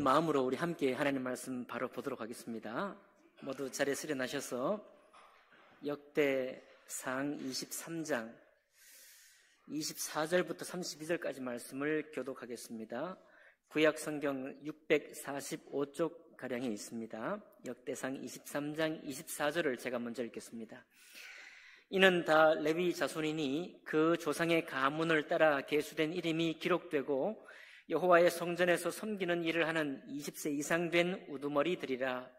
마음으로 우리 함께 하나님 말씀 바로 보도록 하겠습니다. 모두 자리에 수련하셔서 역대상 23장 24절부터 32절까지 말씀을 교독하겠습니다. 구약 성경 645쪽 가량이 있습니다. 역대상 23장 24절을 제가 먼저 읽겠습니다. 이는 다 레위 자손이니 그 조상의 가문을 따라 계수된 이름이 기록되고 여호와의 성전에서 섬기는 일을 하는 20세 이상 된 우두머리들이라.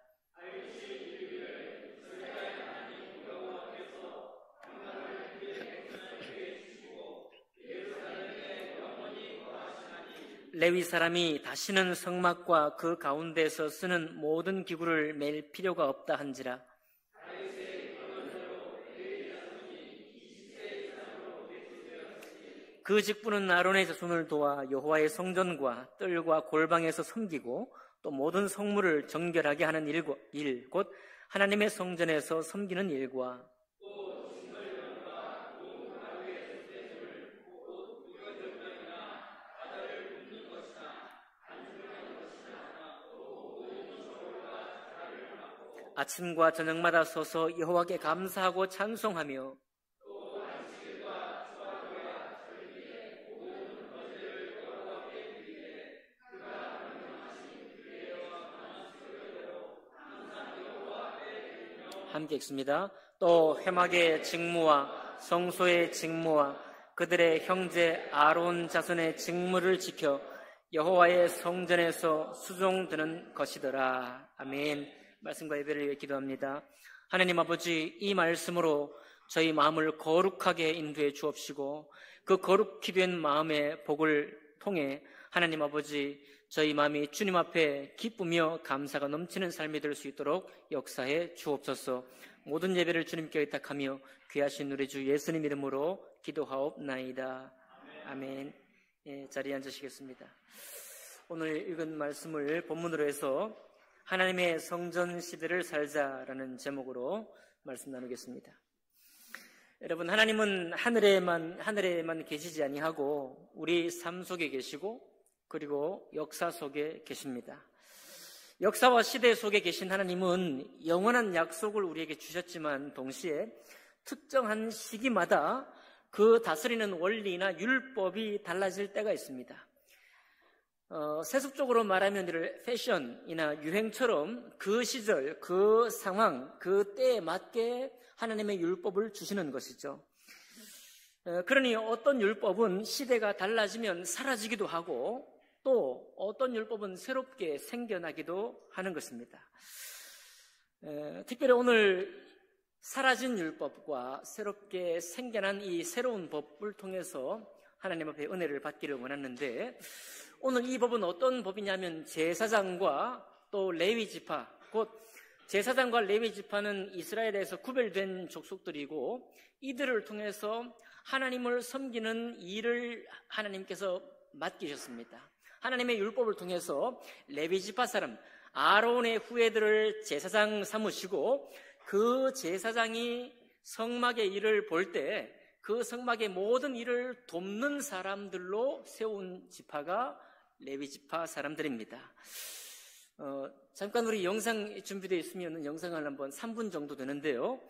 레위 사람이 다시는 성막과 그 가운데에서 쓰는 모든 기구를 맬 필요가 없다 한지라. 그 직분은 아론의 자손을 도와 여호와의 성전과 뜰과 골방에서 섬기고 또 모든 성물을 정결하게 하는 일, 곧 하나님의 성전에서 섬기는 일과 아침과 저녁마다 서서 여호와께 감사하고 찬송하며 함께 읽습니다. 또 회막의 직무와 성소의 직무와 그들의 형제 아론 자손의 직무를 지켜 여호와의 성전에서 수종드는 것이더라. 아멘. 말씀과 예배를 위해 기도합니다. 하나님 아버지, 이 말씀으로 저희 마음을 거룩하게 인도해 주옵시고 그 거룩히 된 마음의 복을 통해 하나님 아버지, 저희 마음이 주님 앞에 기쁘며 감사가 넘치는 삶이 될 수 있도록 역사해 주옵소서. 모든 예배를 주님께 의탁하며 귀하신 우리 주 예수님 이름으로 기도하옵나이다. 아멘. 예, 자리에 앉으시겠습니다. 오늘 읽은 말씀을 본문으로 해서 하나님의 성전 시대를 살자라는 제목으로 말씀 나누겠습니다. 여러분, 하나님은 하늘에만 계시지 아니하고 우리 삶 속에 계시고 그리고 역사 속에 계십니다. 역사와 시대 속에 계신 하나님은 영원한 약속을 우리에게 주셨지만 동시에 특정한 시기마다 그 다스리는 원리나 율법이 달라질 때가 있습니다. 세속적으로 말하면 이를 패션이나 유행처럼 그 시절, 그 상황, 그 때에 맞게 하나님의 율법을 주시는 것이죠. 그러니 어떤 율법은 시대가 달라지면 사라지기도 하고 또 어떤 율법은 새롭게 생겨나기도 하는 것입니다. 특별히 오늘 사라진 율법과 새롭게 생겨난 이 새로운 법을 통해서 하나님 앞에 은혜를 받기를 원하는데, 오늘 이 법은 어떤 법이냐면 제사장과 또 레위지파, 곧 제사장과 레위지파는 이스라엘에서 구별된 족속들이고 이들을 통해서 하나님을 섬기는 일을 하나님께서 맡기셨습니다. 하나님의 율법을 통해서 레위지파 사람 아론의 후예들을 제사장 삼으시고 그 제사장이 성막의 일을 볼 때 그 성막의 모든 일을 돕는 사람들로 세운 지파가 레위지파 사람들입니다. 잠깐 우리 영상 준비되어 있으면 영상을 한번 3분 정도 되는데요.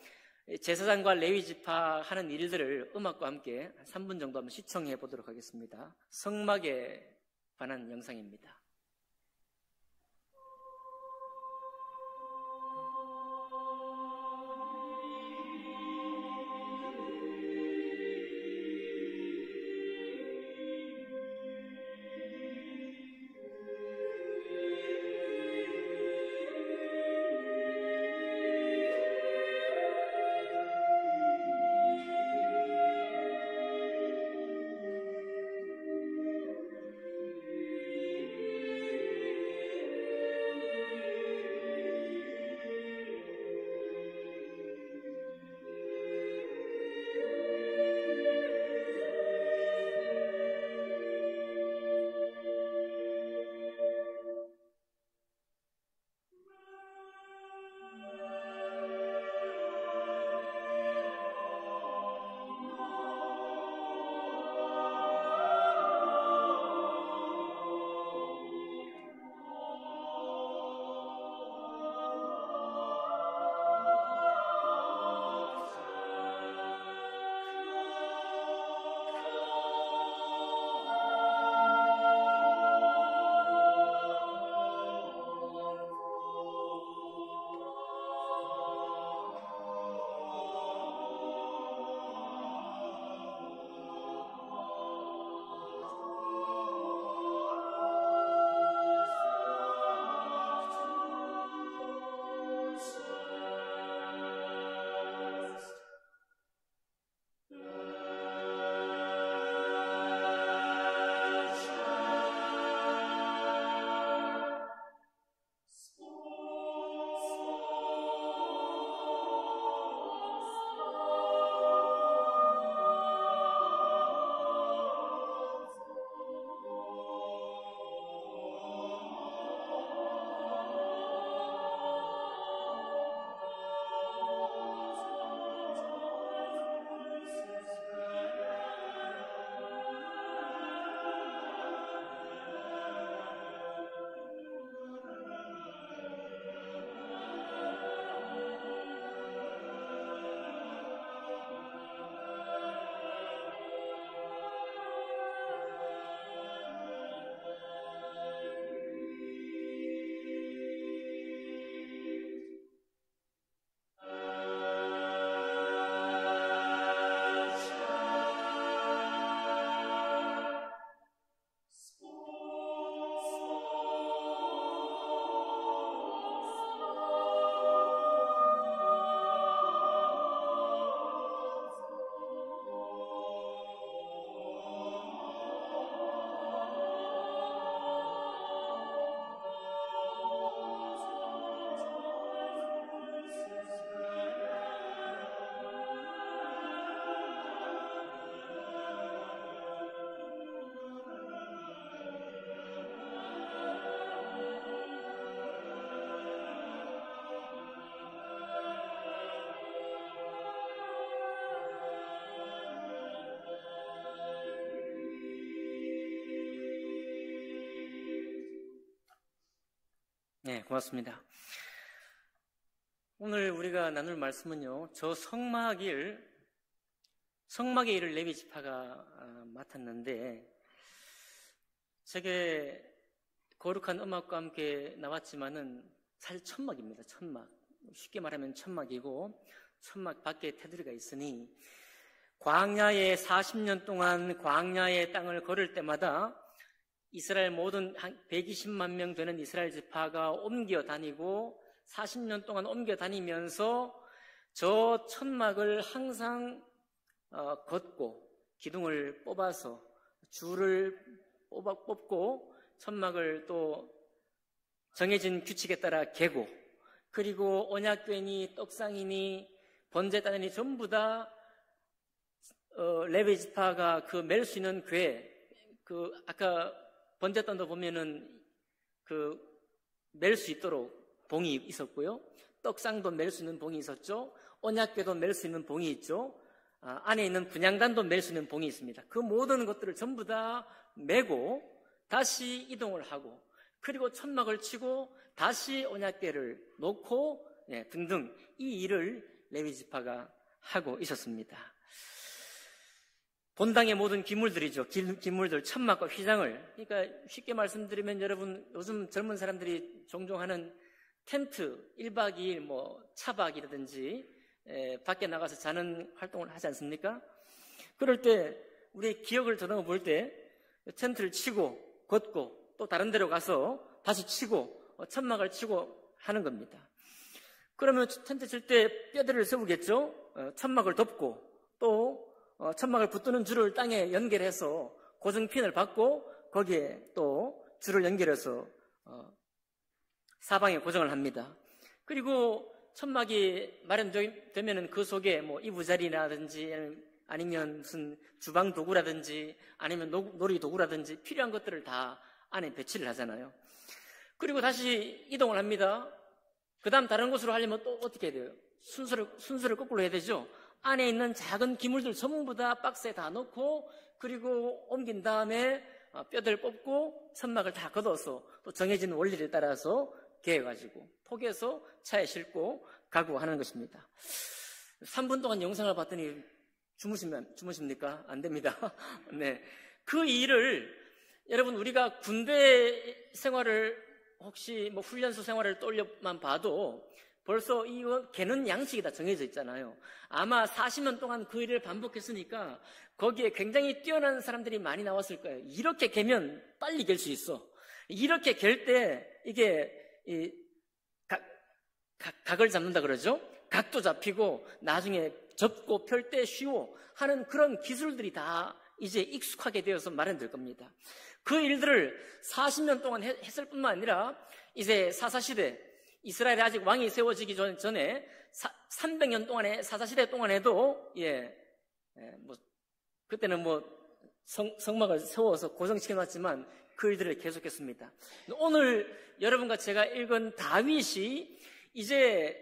제사장과 레위지파 하는 일들을 음악과 함께 3분 정도 한번 시청해 보도록 하겠습니다. 성막에 관한 영상입니다. 네, 고맙습니다. 오늘 우리가 나눌 말씀은요, 저 성막의 일을 레위 지파가 맡았는데, 저게 거룩한 음악과 함께 나왔지만은 사실 천막입니다. 천막. 쉽게 말하면 천막이고, 천막 밖에 테두리가 있으니 광야에 40년 동안 광야의 땅을 걸을 때마다 이스라엘 모든 한 120만 명 되는 이스라엘 지파가 옮겨 다니고 40년 동안 옮겨 다니면서 저 천막을 항상 걷고 기둥을 뽑아서 줄을 뽑고 천막을 또 정해진 규칙에 따라 개고, 그리고 언약궤니 떡상이니 번제단이니 전부 다 레위 지파가 그 멜 수 있는 궤, 아까 번제단도 보면은 멜 수 있도록 봉이 있었고요. 떡상도 멜 수 있는 봉이 있었죠. 언약궤도 멜 수 있는 봉이 있죠. 안에 있는 분향단도 멜 수 있는 봉이 있습니다. 그 모든 것들을 전부 다 메고 다시 이동을 하고, 그리고 천막을 치고 다시 언약궤를 놓고 등등 이 일을 레위 지파가 하고 있었습니다. 본당의 모든 기물들이죠. 기물들, 천막과 휘장을. 그러니까 쉽게 말씀드리면 여러분, 요즘 젊은 사람들이 종종 하는 텐트 1박 2일 차박이라든지 밖에 나가서 자는 활동을 하지 않습니까? 그럴 때 우리 기억을 더듬어 볼 때 텐트를 치고 걷고 또 다른 데로 가서 다시 치고 천막을 치고 하는 겁니다. 그러면 텐트 칠 때 뼈대를 세우겠죠. 천막을 덮고 또 천막을 붙드는 줄을 땅에 연결해서 고정핀을 받고 거기에 또 줄을 연결해서 사방에 고정을 합니다. 그리고 천막이 마련되면은 그 속에 이부자리라든지 아니면 무슨 주방 도구라든지 아니면 놀이 도구라든지 필요한 것들을 다 안에 배치를 하잖아요. 그리고 다시 이동을 합니다. 그 다음 다른 곳으로 하려면 또 어떻게 해야 돼요? 순서를 거꾸로 해야 되죠. 안에 있는 작은 기물들 전부 다 박스에 다 넣고, 그리고 옮긴 다음에 뼈대를 뽑고 천막을 다 걷어서 또 정해진 원리를 따라서 개어가지고 포개서 차에 싣고 가고 하는 것입니다. 3분 동안 영상을 봤더니 주무십니까? 안 됩니다. 네. 그 일을 여러분, 우리가 군대 생활을 혹시 훈련소 생활을 떠올려만 봐도 벌써 이거 개는 양식이 다 정해져 있잖아요. 아마 40년 동안 그 일을 반복했으니까 거기에 굉장히 뛰어난 사람들이 많이 나왔을 거예요. 이렇게 개면 빨리 갤 수 있어. 이렇게 갤 때 이게 각을 잡는다 그러죠. 각도 잡히고 나중에 접고 펼 때 쉬워 하는 그런 기술들이 다 이제 익숙하게 되어서 마련될 겁니다. 그 일들을 40년 동안 했을 뿐만 아니라 이제 사사시대, 이스라엘에 아직 왕이 세워지기 전에 300년 동안의 사사시대 동안에도 그때는 성막을 세워서 고정시켜 놨지만 그 일들을 계속했습니다. 오늘 여러분과 제가 읽은 다윗이 이제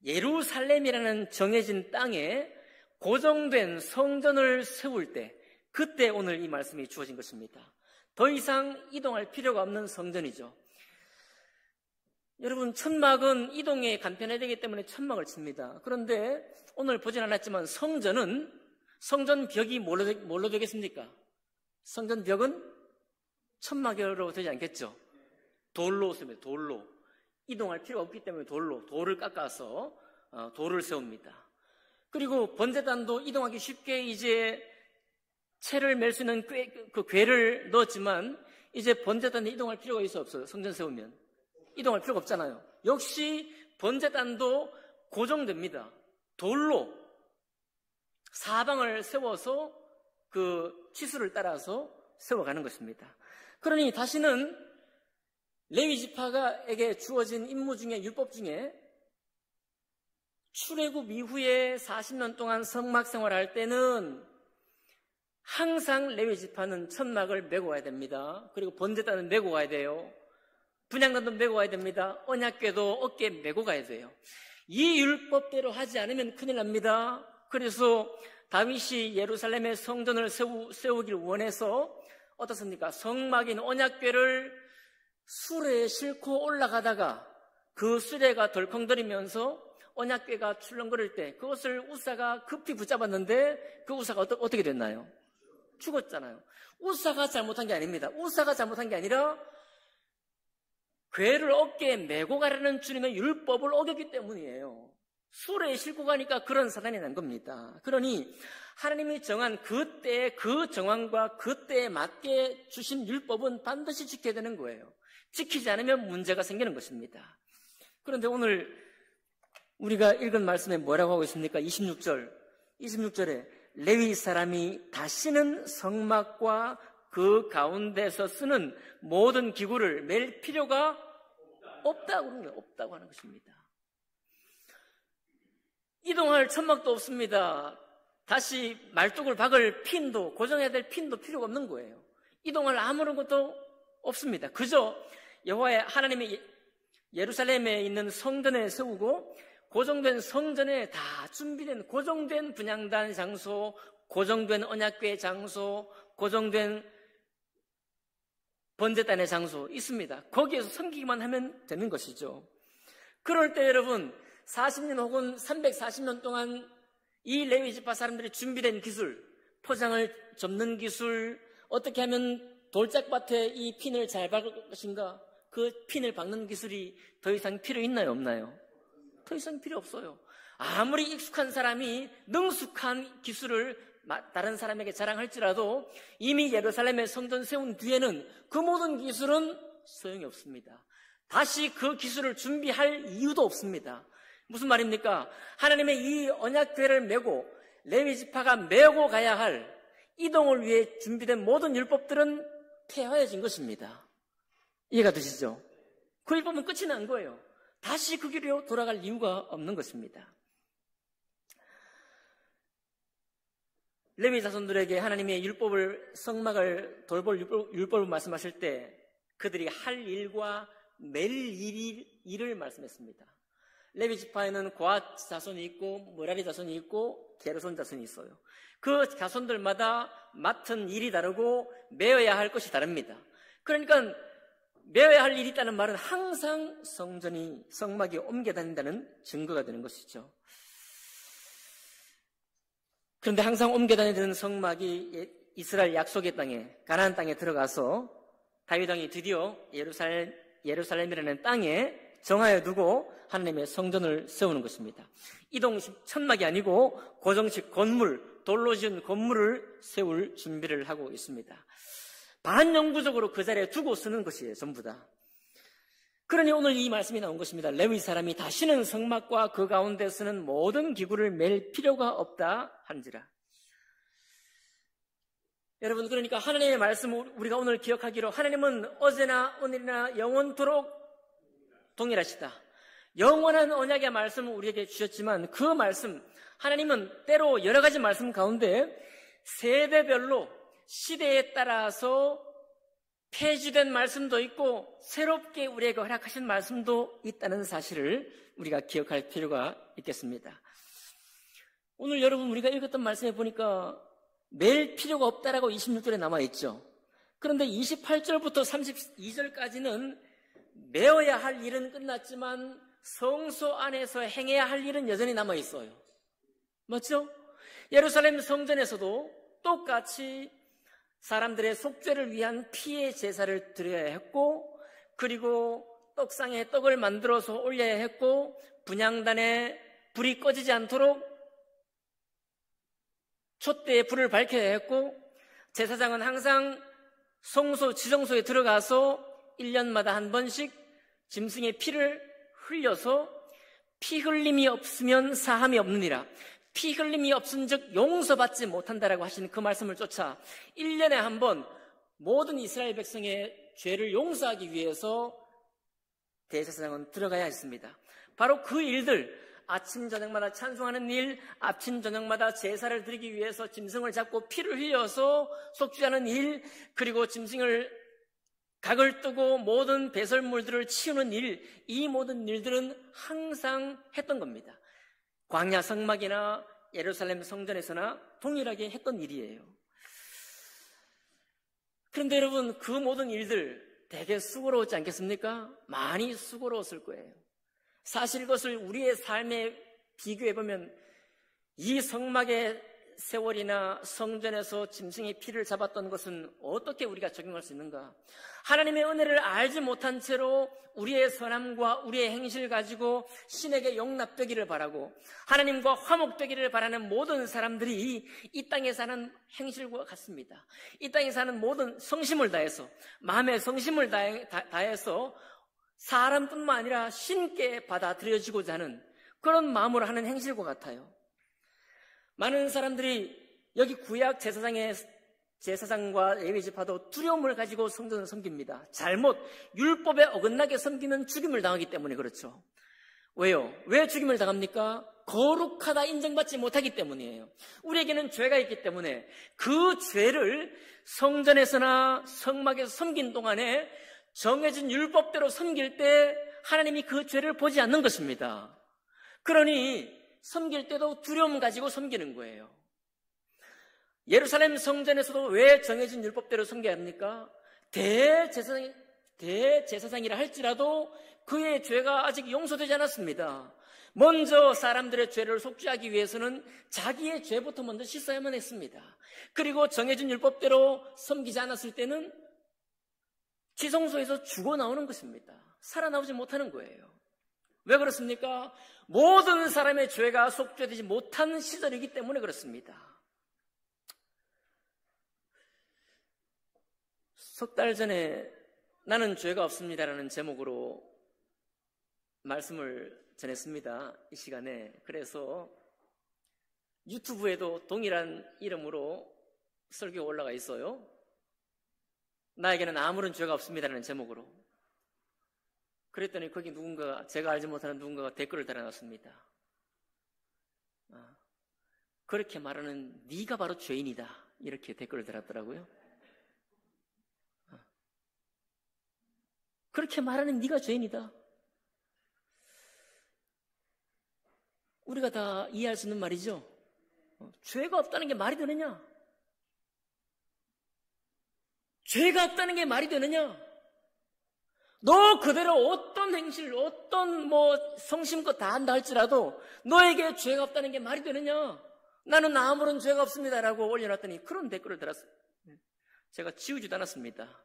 예루살렘이라는 정해진 땅에 고정된 성전을 세울 때, 그때 오늘 이 말씀이 주어진 것입니다. 더 이상 이동할 필요가 없는 성전이죠. 여러분, 천막은 이동에 간편해야 되기 때문에 천막을 칩니다. 그런데 오늘 보진 않았지만 성전 벽이 뭘로 되겠습니까? 성전 벽은 천막으로 되지 않겠죠? 돌로 씁니다. 돌로. 이동할 필요가 없기 때문에 돌을 깎아서 돌을 세웁니다. 그리고 번제단도 이동하기 쉽게 이제 채를 멜 수 있는 그 궤를 넣었지만 이제 번제단에 이동할 필요가 없어요. 성전 세우면 이동할 필요가 없잖아요. 역시 번제단도 고정됩니다. 돌로 사방을 세워서 그 치수를 따라서 세워가는 것입니다. 그러니 다시는 레위 지파에게 주어진 임무 중에, 율법 중에 출애굽 이후에 40년 동안 성막 생활할 때는 항상 레위 지파는 천막을 메고 가야 됩니다. 그리고 번제단은 메고 가야 돼요. 분향단도 메고 가야 됩니다. 언약궤도 어깨에 메고 가야 돼요. 이 율법대로 하지 않으면 큰일 납니다. 그래서 다윗이 예루살렘의 성전을 세우길 원해서 어떻습니까? 성막인 언약궤를 수레에 싣고 올라가다가 그 수레가 덜컹거리면서 언약궤가 출렁거릴 때 그것을 우사가 급히 붙잡았는데 그 우사가 어떻게 됐나요? 죽었잖아요. 우사가 잘못한 게 아닙니다. 우사가 잘못한 게 아니라 궤를 어깨에 메고 가라는 주님의 율법을 어겼기 때문이에요. 수레에 싣고 가니까 그런 사단이 난 겁니다. 그러니 하나님이 정한 그때의 그 정황과 그때에 맞게 주신 율법은 반드시 지켜야 되는 거예요. 지키지 않으면 문제가 생기는 것입니다. 그런데 오늘 우리가 읽은 말씀에 뭐라고 하고 있습니까? 26절에 레위 사람이 다시는 성막과 그 가운데서 쓰는 모든 기구를 맬 필요가 없다고 하는 것입니다. 이동할 천막도 없습니다. 다시 말뚝을 박을 핀도, 고정해야 될 핀도 필요가 없는 거예요. 이동할 아무런 것도 없습니다. 그저 여호와의 하나님의 예루살렘에 있는 성전에 세우고 고정된 성전에 다 준비된 고정된 분향단 장소, 고정된 언약궤 장소, 고정된 번제단의 장소 있습니다. 거기에서 섬기기만 하면 되는 것이죠. 그럴 때 여러분 40년 혹은 340년 동안 이 레위 지파 사람들이 준비된 기술, 포장을 접는 기술, 어떻게 하면 돌짝밭에 이 핀을 잘 박을 것인가, 그 핀을 박는 기술이 더 이상 필요 있나요, 없나요? 더 이상 필요 없어요. 아무리 익숙한 사람이 능숙한 기술을 다른 사람에게 자랑할지라도 이미 예루살렘의 성전 세운 뒤에는 그 모든 기술은 소용이 없습니다. 다시 그 기술을 준비할 이유도 없습니다. 무슨 말입니까? 하나님의 이 언약궤를 메고 레위 지파가 메고 가야 할 이동을 위해 준비된 모든 율법들은 폐하여진 것입니다. 이해가 되시죠? 그 율법은 끝이 난 거예요. 다시 그 길로 돌아갈 이유가 없는 것입니다. 레위 자손들에게 하나님의 율법을, 성막을 돌볼 율법을 말씀하실 때 그들이 할 일과 맬 일을 말씀했습니다. 레위 지파에는 고앗 자손이 있고 므라리 자손이 있고 게르손 자손이 있어요. 그 자손들마다 맡은 일이 다르고 메어야 할 것이 다릅니다. 그러니까 메어야 할 일이 있다는 말은 항상 성막이 옮겨 다닌다는 증거가 되는 것이죠. 그런데 항상 옮겨 다니는 성막이 이스라엘 약속의 땅에, 가나안 땅에 들어가서 다윗 왕이 드디어 예루살렘이라는 땅에 정하여 두고 하나님의 성전을 세우는 것입니다. 이동식 천막이 아니고 고정식 건물, 돌로 지은 건물을 세울 준비를 하고 있습니다. 반영구적으로 그 자리에 두고 쓰는 것이에요, 전부 다. 그러니 오늘 이 말씀이 나온 것입니다. 레위 사람이 다시는 성막과 그 가운데 쓰는 모든 기구를 맬 필요가 없다 한지라. 여러분, 그러니까 하나님의 말씀을 우리가 오늘 기억하기로 하나님은 어제나 오늘이나 영원토록 동일하시다. 영원한 언약의 말씀을 우리에게 주셨지만 그 말씀, 하나님은 때로 여러 가지 말씀 가운데 세대별로 시대에 따라서 폐지된 말씀도 있고 새롭게 우리에게 허락하신 말씀도 있다는 사실을 우리가 기억할 필요가 있겠습니다. 오늘 여러분 우리가 읽었던 말씀에 보니까 맬 필요가 없다라고 26절에 남아있죠. 그런데 28절부터 32절까지는 메어야 할 일은 끝났지만 성소 안에서 행해야 할 일은 여전히 남아있어요. 맞죠? 예루살렘 성전에서도 똑같이 사람들의 속죄를 위한 피의 제사를 드려야 했고, 그리고 떡상에 떡을 만들어서 올려야 했고, 분향단에 불이 꺼지지 않도록 촛대에 불을 밝혀야 했고, 제사장은 항상 성소, 지성소에 들어가서 1년마다 한 번씩 짐승의 피를 흘려서 피 흘림이 없으면 사함이 없느니라. 피 흘림이 없은즉 용서받지 못한다라고 하신 그 말씀을 쫓아 1년에 한 번 모든 이스라엘 백성의 죄를 용서하기 위해서 대제사장은 들어가야 했습니다. 바로 그 일들, 아침 저녁마다 찬송하는 일, 아침 저녁마다 제사를 드리기 위해서 짐승을 잡고 피를 흘려서 속죄하는 일, 그리고 짐승을 각을 뜨고 모든 배설물들을 치우는 일, 이 모든 일들은 항상 했던 겁니다. 광야 성막이나 예루살렘 성전에서나 동일하게 했던 일이에요. 그런데 여러분, 그 모든 일들, 되게 수고로웠지 않겠습니까? 많이 수고로웠을 거예요. 사실 이것을 우리의 삶에 비교해보면 이 성막의 세월이나 성전에서 짐승의 피를 잡았던 것은 어떻게 우리가 적용할 수 있는가? 하나님의 은혜를 알지 못한 채로 우리의 선함과 우리의 행실을 가지고 신에게 용납되기를 바라고 하나님과 화목되기를 바라는 모든 사람들이 이 땅에 사는 행실과 같습니다. 이 땅에 사는 모든 성심을 다해서, 마음의 성심을 다해서 사람뿐만 아니라 신께 받아들여지고자 하는 그런 마음으로 하는 행실과 같아요. 많은 사람들이 여기 구약 제사장과 예배지파도 두려움을 가지고 성전을 섬깁니다. 잘못 율법에 어긋나게 섬기면 죽임을 당하기 때문에 그렇죠. 왜요? 왜 죽임을 당합니까? 거룩하다 인정받지 못하기 때문이에요. 우리에게는 죄가 있기 때문에 그 죄를 성전에서나 성막에서 섬긴 동안에 정해진 율법대로 섬길 때 하나님이 그 죄를 보지 않는 것입니다. 그러니 섬길 때도 두려움 가지고 섬기는 거예요. 예루살렘 성전에서도 왜 정해진 율법대로 섬겨야 합니까? 대제사장이라 할지라도 그의 죄가 아직 용서되지 않았습니다. 먼저 사람들의 죄를 속죄하기 위해서는 자기의 죄부터 먼저 씻어야만 했습니다. 그리고 정해진 율법대로 섬기지 않았을 때는 지성소에서 죽어 나오는 것입니다. 살아나오지 못하는 거예요. 왜 그렇습니까? 모든 사람의 죄가 속죄되지 못한 시절이기 때문에 그렇습니다. 석 달 전에 나는 죄가 없습니다라는 제목으로 말씀을 전했습니다. 이 시간에. 그래서 유튜브에도 동일한 이름으로 설교가 올라가 있어요. 나에게는 아무런 죄가 없습니다라는 제목으로. 그랬더니 거기 누군가가, 제가 알지 못하는 누군가가 댓글을 달아놨습니다. 그렇게 말하는 네가 바로 죄인이다, 이렇게 댓글을 달았더라고요. 그렇게 말하는 네가 죄인이다. 우리가 다 이해할 수 있는 말이죠. 죄가 없다는 게 말이 되느냐? 죄가 없다는 게 말이 되느냐? 너 그대로 어떤 행실, 어떤 성심껏 다 한다 할지라도 너에게 죄가 없다는 게 말이 되느냐? 나는 아무런 죄가 없습니다라고 올려놨더니 그런 댓글을 달았어요. 제가 지우지도 않았습니다.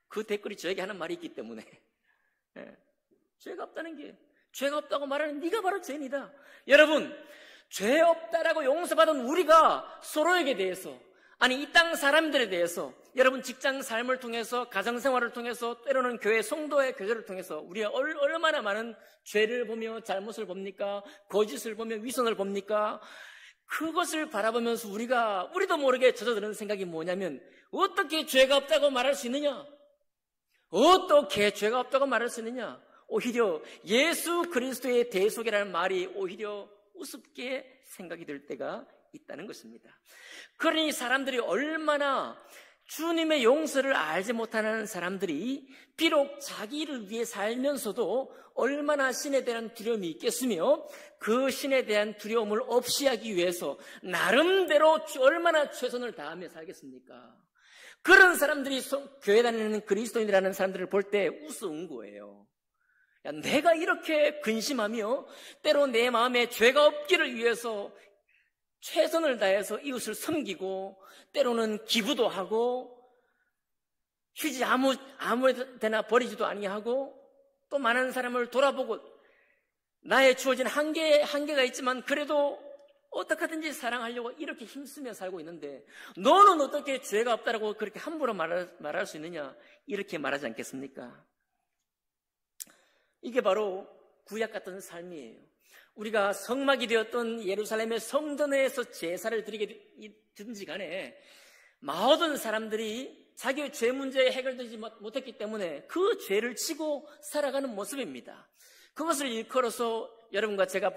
그 댓글이 저에게 하는 말이 있기 때문에. 죄가 없다는 게, 죄가 없다고 말하는 네가 바로 죄인이다. 여러분, 죄 없다라고 용서받은 우리가 서로에게 대해서, 아니 이 땅 사람들에 대해서, 여러분 직장 삶을 통해서, 가정생활을 통해서, 때로는 교회 성도의 교제를 통해서 우리가 얼마나 많은 죄를 보며 잘못을 봅니까? 거짓을 보며 위선을 봅니까? 그것을 바라보면서 우리도 모르게 젖어드는 생각이 뭐냐면, 어떻게 죄가 없다고 말할 수 있느냐? 어떻게 죄가 없다고 말할 수 있느냐? 오히려 예수 그리스도의 대속이라는 말이 오히려 우습게 생각이 들 때가 있다는 것입니다. 그러니 사람들이 얼마나 주님의 용서를 알지 못하는 사람들이 비록 자기를 위해 살면서도 얼마나 신에 대한 두려움이 있겠으며 그 신에 대한 두려움을 없이 하기 위해서 나름대로 얼마나 최선을 다하며 살겠습니까? 그런 사람들이 교회 다니는 그리스도인이라는 사람들을 볼 때 우스운 거예요. 야, 내가 이렇게 근심하며 때로 내 마음에 죄가 없기를 위해서 최선을 다해서 이웃을 섬기고 때로는 기부도 하고 휴지 아무 데나 버리지도 아니하고 또 많은 사람을 돌아보고 나의 주어진 한계가 있지만 그래도 어떻게든지 사랑하려고 이렇게 힘쓰며 살고 있는데 너는 어떻게 죄가 없다라고 그렇게 함부로 말할 수 있느냐, 이렇게 말하지 않겠습니까? 이게 바로 구약 같은 삶이에요. 우리가 성막이 되었던 예루살렘의 성전에서 제사를 드리든지 간에 모든 사람들이 자기의 죄 문제에 해결되지 못했기 때문에 그 죄를 지고 살아가는 모습입니다. 그것을 일컬어서 여러분과 제가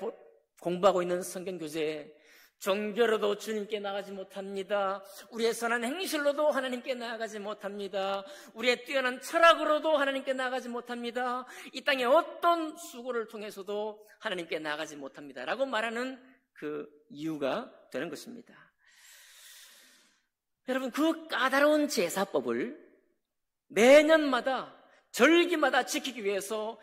공부하고 있는 성경교재에 종교로도 주님께 나가지 못합니다. 우리의 선한 행실로도 하나님께 나아가지 못합니다. 우리의 뛰어난 철학으로도 하나님께 나아가지 못합니다. 이 땅의 어떤 수고를 통해서도 하나님께 나아가지 못합니다 라고 말하는 그 이유가 되는 것입니다. 여러분, 그 까다로운 제사법을 매년마다 절기마다 지키기 위해서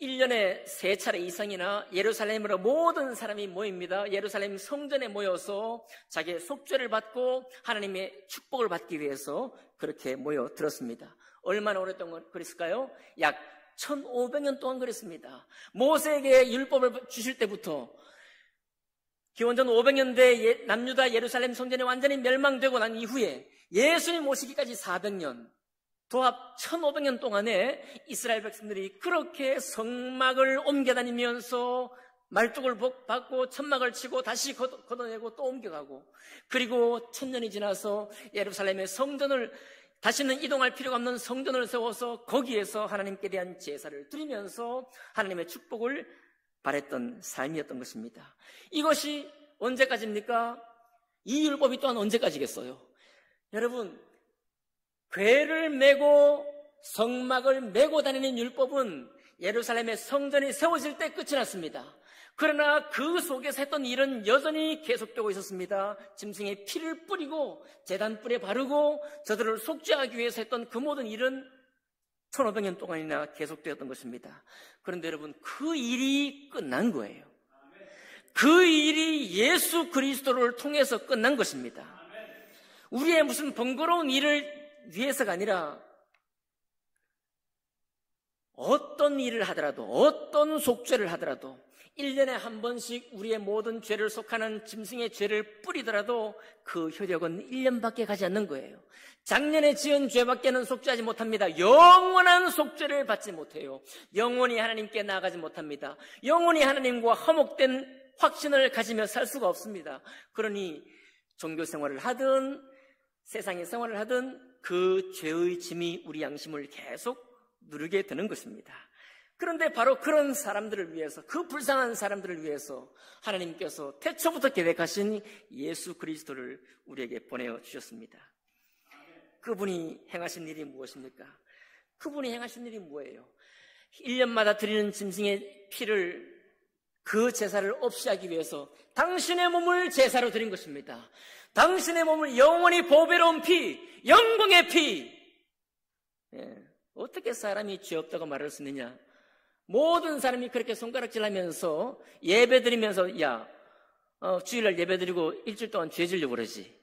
1년에 3차례 이상이나 예루살렘으로 모든 사람이 모입니다. 예루살렘 성전에 모여서 자기의 속죄를 받고 하나님의 축복을 받기 위해서 그렇게 모여들었습니다. 얼마나 오랫동안 그랬을까요? 약 1500년 동안 그랬습니다. 모세에게 율법을 주실 때부터 기원전 500년대 남유다 예루살렘 성전이 완전히 멸망되고 난 이후에 예수님 오시기까지 400년, 도합 1500년 동안에 이스라엘 백성들이 그렇게 성막을 옮겨다니면서 말뚝을 받고 천막을 치고 다시 걷어내고 또 옮겨가고, 그리고 1000년이 지나서 예루살렘의 성전을 다시는 이동할 필요가 없는 성전을 세워서 거기에서 하나님께 대한 제사를 드리면서 하나님의 축복을 바랬던 삶이었던 것입니다. 이것이 언제까지입니까? 이 율법이 또한 언제까지겠어요? 여러분, 궤를 메고 성막을 메고 다니는 율법은 예루살렘의 성전이 세워질 때 끝이 났습니다. 그러나 그 속에서 했던 일은 여전히 계속되고 있었습니다. 짐승의 피를 뿌리고 제단불에 바르고 저들을 속죄하기 위해서 했던 그 모든 일은 1500년 동안이나 계속되었던 것입니다. 그런데 여러분, 그 일이 끝난 거예요. 그 일이 예수 그리스도를 통해서 끝난 것입니다. 우리의 무슨 번거로운 일을 위해서가 아니라 어떤 일을 하더라도, 어떤 속죄를 하더라도 1년에 한 번씩 우리의 모든 죄를 속하는 짐승의 죄를 뿌리더라도 그 효력은 1년밖에 가지 않는 거예요. 작년에 지은 죄밖에는 속죄하지 못합니다. 영원한 속죄를 받지 못해요. 영원히 하나님께 나아가지 못합니다. 영원히 하나님과 화목된 확신을 가지며 살 수가 없습니다. 그러니 종교 생활을 하든 세상의 생활을 하든 그 죄의 짐이 우리 양심을 계속 누르게 되는 것입니다. 그런데 바로 그런 사람들을 위해서, 그 불쌍한 사람들을 위해서 하나님께서 태초부터 계획하신 예수 그리스도를 우리에게 보내주셨습니다. 그분이 행하신 일이 무엇입니까? 그분이 행하신 일이 뭐예요? 1년마다 드리는 짐승의 피를, 그 제사를 없이 하기 위해서 당신의 몸을 제사로 드린 것입니다. 당신의 몸을 영원히 보배로운 피, 영광의 피. 어떻게 사람이 죄 없다고 말할 수 있느냐? 모든 사람이 그렇게 손가락질하면서 예배드리면서 주일날 예배드리고 일주일 동안 죄 지려고 그러지.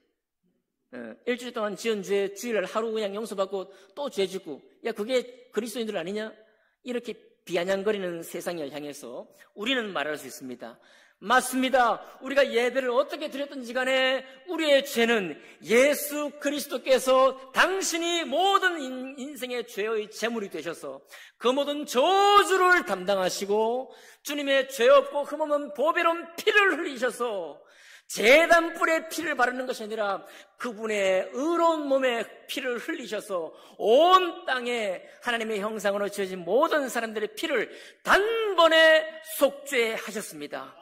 일주일 동안 지은 죄 주일날 하루 그냥 용서받고 또 죄 짓고, 그게 그리스도인들 아니냐? 이렇게 비아냥거리는 세상을 향해서 우리는 말할 수 있습니다. 맞습니다. 우리가 예배를 어떻게 드렸든지 간에 우리의 죄는 예수 그리스도께서 당신이 모든 인생의 죄의 제물이 되셔서 그 모든 저주를 담당하시고 주님의 죄 없고 흠없는 보배로운 피를 흘리셔서 제단불에 피를 바르는 것이 아니라 그분의 의로운 몸에 피를 흘리셔서 온 땅에 하나님의 형상으로 지어진 모든 사람들의 피를 단번에 속죄하셨습니다.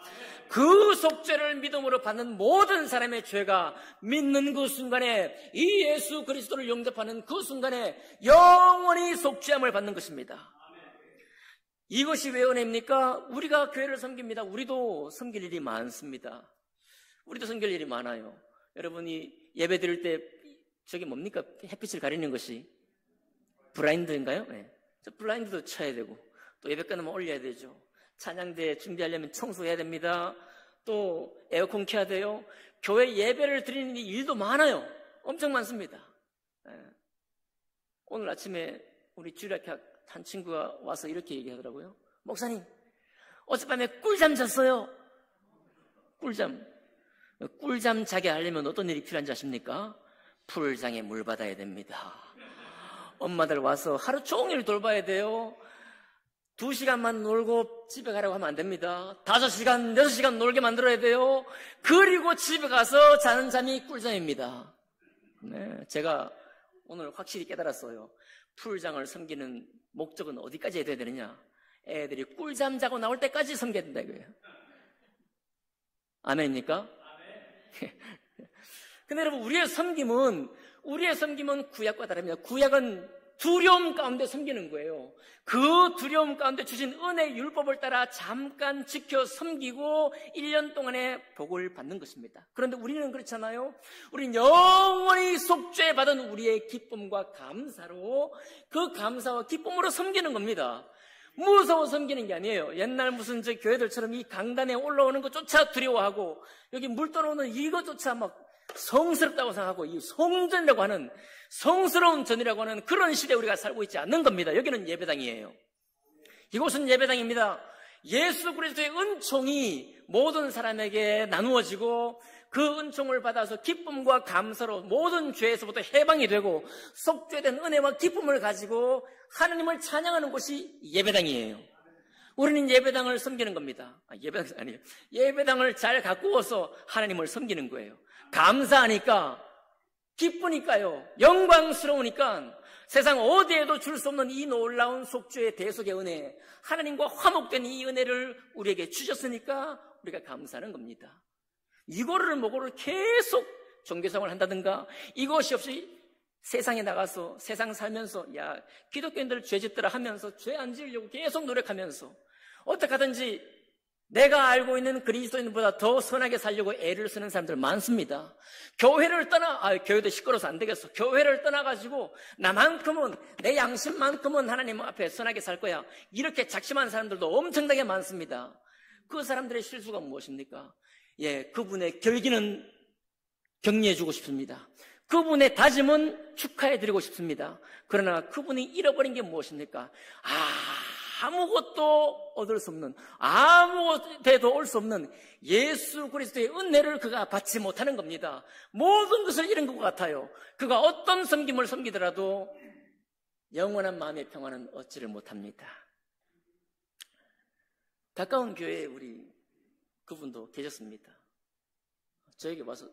그 속죄를 믿음으로 받는 모든 사람의 죄가 믿는 그 순간에, 이 예수 그리스도를 영접하는 그 순간에 영원히 속죄함을 받는 것입니다. 이것이 왜 은혜입니까? 우리가 교회를 섬깁니다. 우리도 섬길 일이 많습니다. 우리도 섬길 일이 많아요. 여러분이 예배 드릴 때 저게 뭡니까? 햇빛을 가리는 것이 블라인드인가요? 네. 저 블라인드도 쳐야 되고, 또 예배 끝나면 올려야 되죠. 찬양대 준비하려면 청소해야 됩니다. 또 에어컨 켜야 돼요. 교회 예배를 드리는 일도 많아요. 엄청 많습니다. 오늘 아침에 우리 주일학교 한 친구가 와서 이렇게 얘기하더라고요. 목사님, 어젯밤에 꿀잠 잤어요. 꿀잠 자게 하려면 어떤 일이 필요한지 아십니까? 풀장에 물 받아야 됩니다. 엄마들 와서 하루 종일 돌봐야 돼요. 2시간만 놀고 집에 가라고 하면 안 됩니다. 5시간, 6시간 놀게 만들어야 돼요. 그리고 집에 가서 자는 잠이 꿀잠입니다. 네, 제가 오늘 확실히 깨달았어요. 풀장을 섬기는 목적은 어디까지 해야 되느냐? 애들이 꿀잠 자고 나올 때까지 섬겨야 된다 이거예요. 아멘입니까? 근데 여러분, 우리의 섬김은 구약과 다릅니다. 구약은 두려움 가운데 섬기는 거예요. 그 두려움 가운데 주신 은혜의 율법을 따라 잠깐 지켜 섬기고 1년 동안의 복을 받는 것입니다. 그런데 우리는 그렇잖아요. 우리는 영원히 속죄 받은 우리의 기쁨과 감사로 그 감사와 기쁨으로 섬기는 겁니다. 무서워 섬기는 게 아니에요. 옛날 무슨 저 교회들처럼 이 강단에 올라오는 것조차 두려워하고 여기 물 떠나오는 이것조차 막 성스럽다고 생각하고 이 성전이라고 하는 성스러운 전이라고 하는 그런 시대에 우리가 살고 있지 않는 겁니다. 여기는 예배당이에요. 이곳은 예배당입니다. 예수 그리스도의 은총이 모든 사람에게 나누어지고 그 은총을 받아서 기쁨과 감사로 모든 죄에서부터 해방이 되고 속죄된 은혜와 기쁨을 가지고 하나님을 찬양하는 곳이 예배당이에요. 우리는 예배당을 섬기는 겁니다. 예배당 아니에요. 예배당을 잘 가꾸어서 하나님을 섬기는 거예요. 감사하니까, 기쁘니까요, 영광스러우니까 세상 어디에도 줄 수 없는 이 놀라운 속죄의 대속의 은혜, 하나님과 화목된 이 은혜를 우리에게 주셨으니까 우리가 감사하는 겁니다. 이거를 뭐고를 계속 종교생활을 한다든가 이것이 없이 세상에 나가서 세상 살면서 야 기독교인들 죄 짓더라 하면서 죄 안 지으려고 계속 노력하면서 어떻게 하든지 내가 알고 있는 그리스도인보다 더 선하게 살려고 애를 쓰는 사람들 많습니다. 교회를 교회도 시끄러워서 안 되겠어. 교회를 떠나가지고 나만큼은 내 양심만큼은 하나님 앞에 선하게 살 거야. 이렇게 작심한 사람들도 엄청나게 많습니다. 그 사람들의 실수가 무엇입니까? 그분의 결기는 격려해주고 싶습니다. 그분의 다짐은 축하해드리고 싶습니다. 그러나 그분이 잃어버린 게 무엇입니까? 아무것도 얻을 수 없는, 아무 데도 올 수 없는 예수 그리스도의 은혜를 그가 받지 못하는 겁니다. 모든 것을 잃은 것 같아요. 그가 어떤 섬김을 섬기더라도 영원한 마음의 평안은 얻지를 못합니다. 가까운 교회에 우리 그분도 계셨습니다. 저에게 와서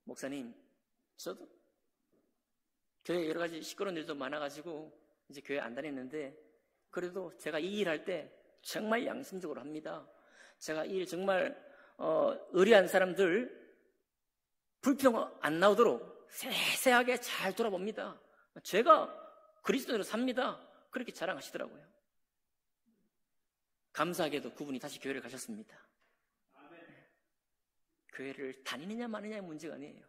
목사님, 저도 교회 여러 가지 시끄러운 일도 많아가지고 이제 교회 안 다녔는데 그래도 제가 이 일 할 때 정말 양심적으로 합니다. 제가 이 일 정말 의리한 사람들 불평 안 나오도록 세세하게 잘 돌아봅니다. 제가 그리스도인으로 삽니다. 그렇게 자랑하시더라고요. 감사하게도 그분이 다시 교회를 가셨습니다. 교회를 다니느냐 마느냐의 문제가 아니에요.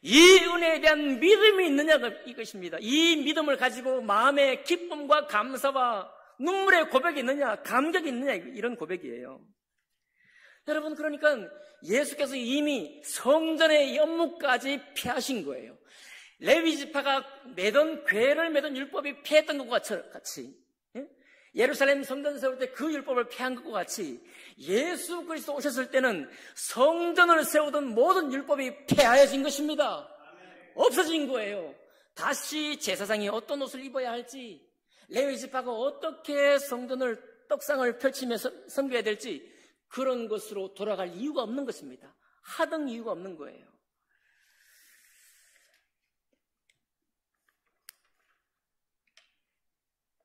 이 은혜에 대한 믿음이 있느냐가 이것입니다. 이 믿음을 가지고 마음의 기쁨과 감사와 눈물의 고백이 있느냐, 감격이 있느냐, 이런 고백이에요. 여러분, 그러니까 예수께서 이미 성전의 연못까지 폐하신 거예요. 레위지파가 매던 궤를 매던 율법이 폐했던 것과 같이, 예루살렘 성전 세울 때 그 율법을 폐한 것과 같이 예수 그리스도 오셨을 때는 성전을 세우던 모든 율법이 폐하여진 것입니다. 없어진 거예요. 다시 제사장이 어떤 옷을 입어야 할지, 레위지파가 어떻게 성전을 떡상을 펼치면서 섬겨야 될지 그런 것으로 돌아갈 이유가 없는 것입니다. 하등 이유가 없는 거예요.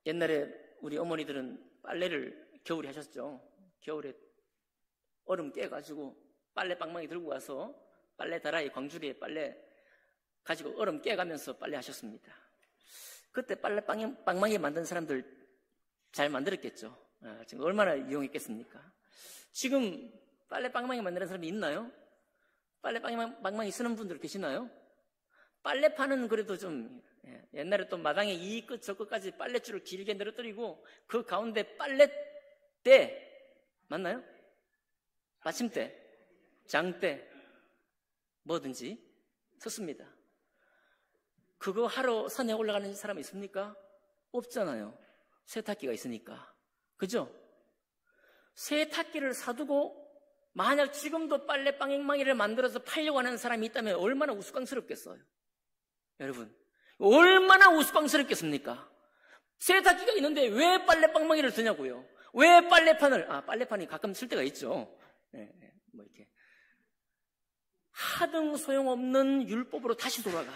옛날에 우리 어머니들은 빨래를 겨울에 하셨죠. 겨울에 얼음 깨가지고 빨래 방망이 들고 와서 빨래 다라이 광주리에 빨래 가지고 얼음 깨가면서 빨래 하셨습니다. 그때 빨래 방망이 만든 사람들 잘 만들었겠죠. 지금 얼마나 이용했겠습니까? 지금 빨래 방망이 만드는 사람이 있나요? 빨래 방망이 쓰는 분들 계시나요? 빨래판은 그래도 좀 옛날에 또 마당에 이 끝 저 끝까지 빨랫줄을 길게 늘어뜨리고 그 가운데 빨랫대 맞나요? 받침대, 장대 뭐든지 썼습니다. 그거 하러 산에 올라가는 사람 있습니까? 없잖아요. 세탁기가 있으니까. 그죠? 세탁기를 사두고 만약 지금도 빨래 방망이를 만들어서 팔려고 하는 사람이 있다면 얼마나 우스꽝스럽겠어요. 여러분, 얼마나 우스꽝스럽겠습니까? 세탁기가 있는데 왜 빨래 방망이를 드냐고요? 왜 빨래판을, 빨래판이 가끔 쓸 때가 있죠. 뭐 이렇게. 하등 소용없는 율법으로 다시 돌아가.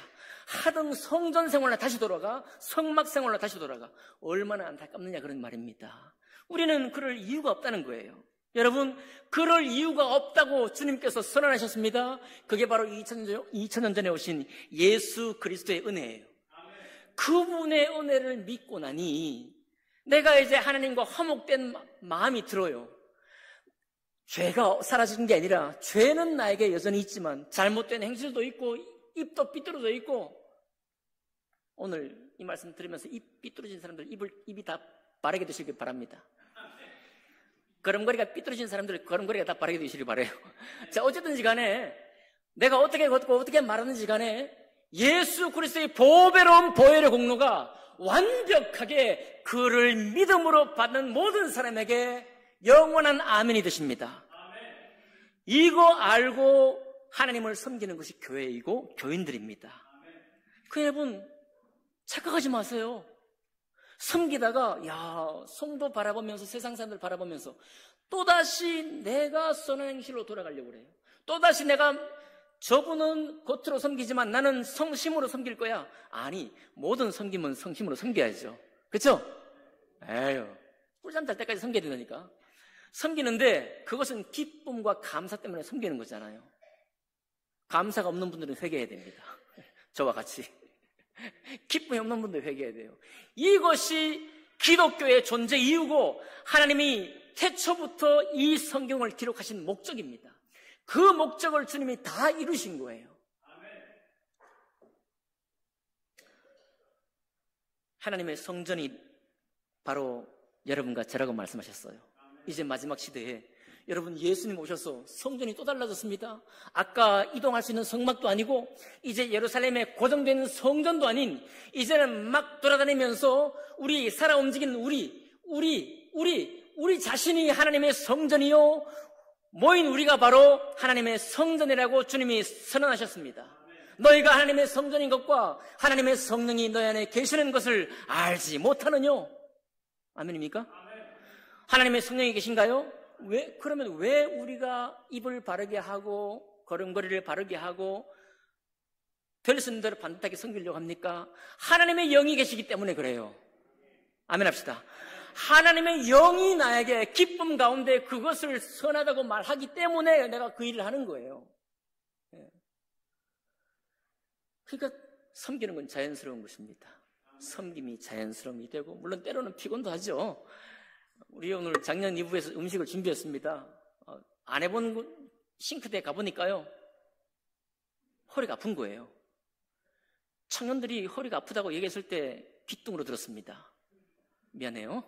하등 성전 생활로 다시 돌아가. 성막 생활로 다시 돌아가. 얼마나 안타깝느냐 그런 말입니다. 우리는 그럴 이유가 없다는 거예요. 여러분, 그럴 이유가 없다고 주님께서 선언하셨습니다. 그게 바로 2000년 전에 오신 예수 그리스도의 은혜예요. 그분의 은혜를 믿고 나니 내가 이제 하나님과 화목된 마음이 들어요. 죄가 사라진 게 아니라 죄는 나에게 여전히 있지만 잘못된 행실도 있고 입도 삐뚤어져 있고, 오늘 이 말씀 들으면서 입 삐뚤어진 사람들 입이 다 바르게 되시길 바랍니다. 걸음걸이가 삐뚤어진 사람들 걸음걸이가 다 바르게 되시길 바라요. 자, 어쨌든지 간에 내가 어떻게 걷고 어떻게 말하는지 간에 예수 그리스도의 보배로운 보혈의 공로가 완벽하게 그를 믿음으로 받는 모든 사람에게 영원한 아멘이 되십니다. 이거 알고 하나님을 섬기는 것이 교회이고 교인들입니다. 그 여러분 착각하지 마세요. 섬기다가 성도 바라보면서 세상 사람들 바라보면서 또다시 내가 선한 행실로 돌아가려고 그래요. 또다시 내가 저분은 겉으로 섬기지만 나는 성심으로 섬길 거야. 아니, 모든 섬김은 성심으로 섬겨야죠. 그렇죠? 에휴, 꿀잠 잘 때까지 섬겨야 된다니까. 섬기는데 그것은 기쁨과 감사 때문에 섬기는 거잖아요. 감사가 없는 분들은 회개해야 됩니다. 저와 같이. 기쁨이 없는 분들 회개해야 돼요. 이것이 기독교의 존재 이유고 하나님이 태초부터 이 성경을 기록하신 목적입니다. 그 목적을 주님이 다 이루신 거예요. 하나님의 성전이 바로 여러분과 저라고 말씀하셨어요. 이제 마지막 시대에 여러분 예수님 오셔서 성전이 또 달라졌습니다. 아까 이동할 수 있는 성막도 아니고 이제 예루살렘에 고정된 성전도 아닌 이제는 막 돌아다니면서 우리 살아 움직이는 우리 자신이 하나님의 성전이요, 모인 우리가 바로 하나님의 성전이라고 주님이 선언하셨습니다. 너희가 하나님의 성전인 것과 하나님의 성령이 너희 안에 계시는 것을 알지 못하느뇨? 아멘입니까? 하나님의 성령이 계신가요? 그러면 왜 우리가 입을 바르게 하고 걸음걸이를 바르게 하고 될 수 있는 대로 반듯하게 섬기려고 합니까? 하나님의 영이 계시기 때문에 그래요. 아멘 합시다. 하나님의 영이 나에게 기쁨 가운데 그것을 선하다고 말하기 때문에 내가 그 일을 하는 거예요. 그러니까 섬기는 건 자연스러운 것입니다. 섬김이 자연스러움이 되고, 물론 때로는 피곤도 하죠. 우리 오늘 작년 2부에서 음식을 준비했습니다. 안 해본 싱크대에 가보니까요, 허리가 아픈 거예요. 청년들이 허리가 아프다고 얘기했을 때 귓등으로 들었습니다. 미안해요.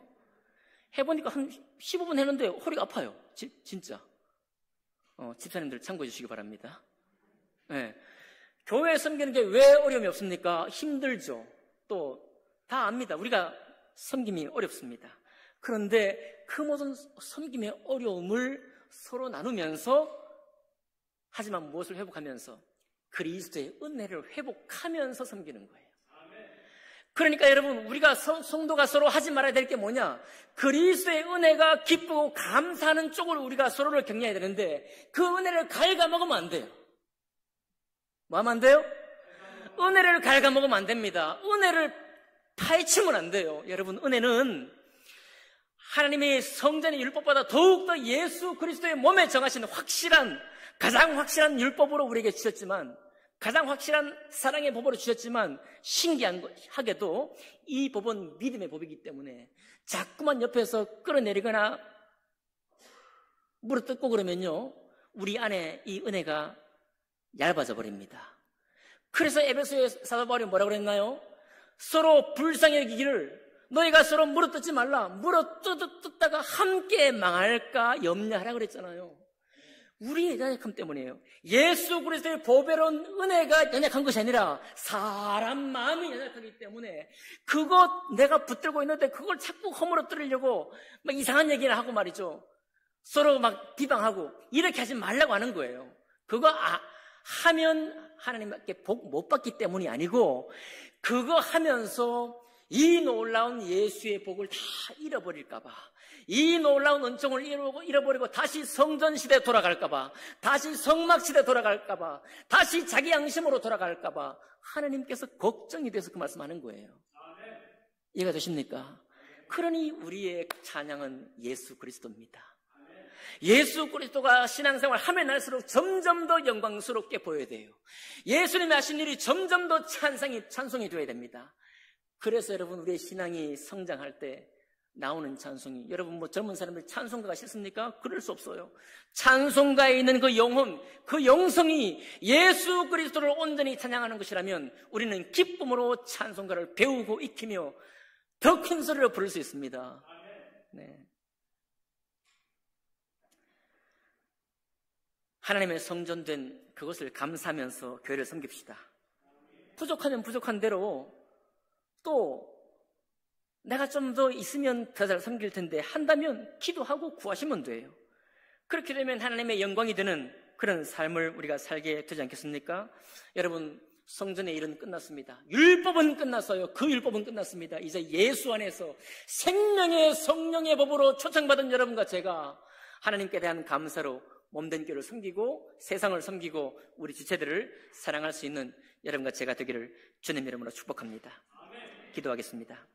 해보니까 한 15분 했는데 허리가 아파요. 진짜. 집사님들 참고해 주시기 바랍니다. 네. 교회 섬기는 게 왜 어려움이 없습니까? 힘들죠. 또 다 압니다. 우리가 섬김이 어렵습니다. 그런데 그 모든 섬김의 어려움을 서로 나누면서, 하지만 무엇을 회복하면서? 그리스도의 은혜를 회복하면서 섬기는 거예요. 그러니까 여러분, 우리가 성도가 서로 하지 말아야 될 게 뭐냐? 그리스도의 은혜가 기쁘고 감사하는 쪽으로 우리가 서로를 격려해야 되는데, 그 은혜를 갉아먹으면 안 돼요. 뭐 하면 안 돼요? 은혜를 갉아먹으면 안 됩니다. 은혜를 파헤치면 안 돼요. 여러분, 은혜는 하나님의 성전의 율법보다 더욱더 예수 그리스도의 몸에 정하신 가장 확실한 율법으로 우리에게 주셨지만, 가장 확실한 사랑의 법으로 주셨지만, 신기하게도 이 법은 믿음의 법이기 때문에 자꾸만 옆에서 끌어내리거나 물어뜯고 그러면요, 우리 안에 이 은혜가 얇아져 버립니다. 그래서 에베소의 사도 바울이 뭐라고 그랬나요? 서로 불쌍히 여기기를, 너희가 서로 물어뜯지 말라. 물어뜯다가 함께 망할까 염려하라 그랬잖아요. 우리의 연약함 때문이에요. 예수 그리스도의 보배로운 은혜가 연약한 것이 아니라 사람 마음이 연약하기 때문에, 그것 내가 붙들고 있는데 그걸 자꾸 허물어뜨리려고 막 이상한 얘기를 하고 말이죠. 서로 막 비방하고 이렇게 하지 말라고 하는 거예요. 그거 하면 하나님께 복 못 받기 때문이 아니고, 그거 하면서 이 놀라운 예수의 복을 다 잃어버릴까봐, 이 놀라운 은총을 잃어버리고 다시 성전시대에 돌아갈까봐, 다시 성막시대에 돌아갈까봐, 다시 자기 양심으로 돌아갈까봐 하나님께서 걱정이 돼서 그 말씀하는 거예요. 이해가 되십니까? 그러니 우리의 찬양은 예수 그리스도입니다. 예수 그리스도가 신앙생활 하면 할수록 점점 더 영광스럽게 보여야 돼요. 예수님이 하신 일이 점점 더 찬송이 되어야 됩니다. 그래서 여러분, 우리의 신앙이 성장할 때 나오는 찬송이, 여러분 젊은 사람들 찬송가가 싫습니까? 그럴 수 없어요. 찬송가에 있는 그 영혼, 그 영성이 예수 그리스도를 온전히 찬양하는 것이라면 우리는 기쁨으로 찬송가를 배우고 익히며 더 큰 소리로 부를 수 있습니다. 네. 하나님의 성전된 그것을 감사하면서 교회를 섬깁시다. 부족하면 부족한 대로, 또 내가 좀 더 있으면 더 잘 섬길 텐데 한다면 기도하고 구하시면 돼요. 그렇게 되면 하나님의 영광이 되는 그런 삶을 우리가 살게 되지 않겠습니까? 여러분, 성전의 일은 끝났습니다. 율법은 끝났어요. 그 율법은 끝났습니다. 이제 예수 안에서 생명의 성령의 법으로 초청받은 여러분과 제가 하나님께 대한 감사로 몸된 교회를 섬기고 세상을 섬기고 우리 지체들을 사랑할 수 있는 여러분과 제가 되기를 주님 이름으로 축복합니다. 기도하겠습니다.